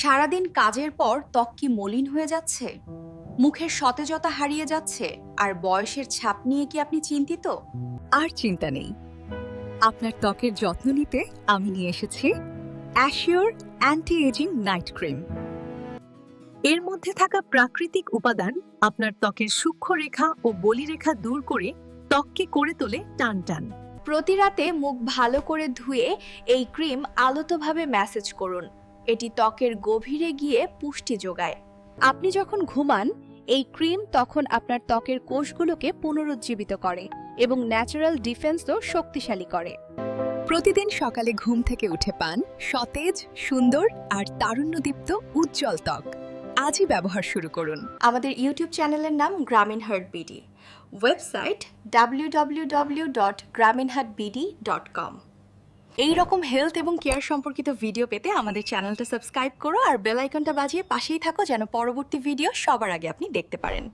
সারাদিন কাজের পর ত্বক কি মলিন হয়ে যাচ্ছে, মুখের সতেজতা হারিয়ে যাচ্ছে, আর বয়সের ছাপ নিয়ে কি আপনি চিন্তিত? আর চিন্তা নেই, আপনার ত্বকের যত্ন নিতে আমি নিয়ে এসেছি Assure anti ageing night cream. এর মধ্যে থাকা প্রাকৃতিক উপাদান আপনার ত্বকের সূক্ষ্ম রেখা ও বলিরেখা দূর করে ত্বককে করে তোলে টান টান। প্রতি রাতে মুখ ভালো করে ধুয়ে এই ক্রিম আলতোভাবে ম্যাসেজ করুন। এটি ত্বকের গভীরে গিয়ে পুষ্টি যোগায়। আপনি যখন ঘুমান, এই ক্রিম তখন আপনার ত্বকের কোষগুলোকে পুনরুজ্জীবিত করে এবং ন্যাচারাল ডিফেন্সও শক্তিশালী করে। প্রতিদিন সকালে ঘুম থেকে উঠে পান সতেজ, সুন্দর আর তারুণ্যদীপ্ত উজ্জ্বল ত্বক। আজই ব্যবহার শুরু করুন। আমাদের ইউটিউব চ্যানেলের নাম গ্রামীণ হার্ট বিডি, ওয়েবসাইট www.graminheartbd.com। এই রকম হেলথ এবং কেয়ার সম্পর্কিত ভিডিও পেতে আমাদের চ্যানেলটা সাবস্ক্রাইব করো আর বেল আইকনটা বাজিয়ে পাশেই থাকো, যেন পরবর্তী ভিডিও সবার আগে আপনি দেখতে পারেন।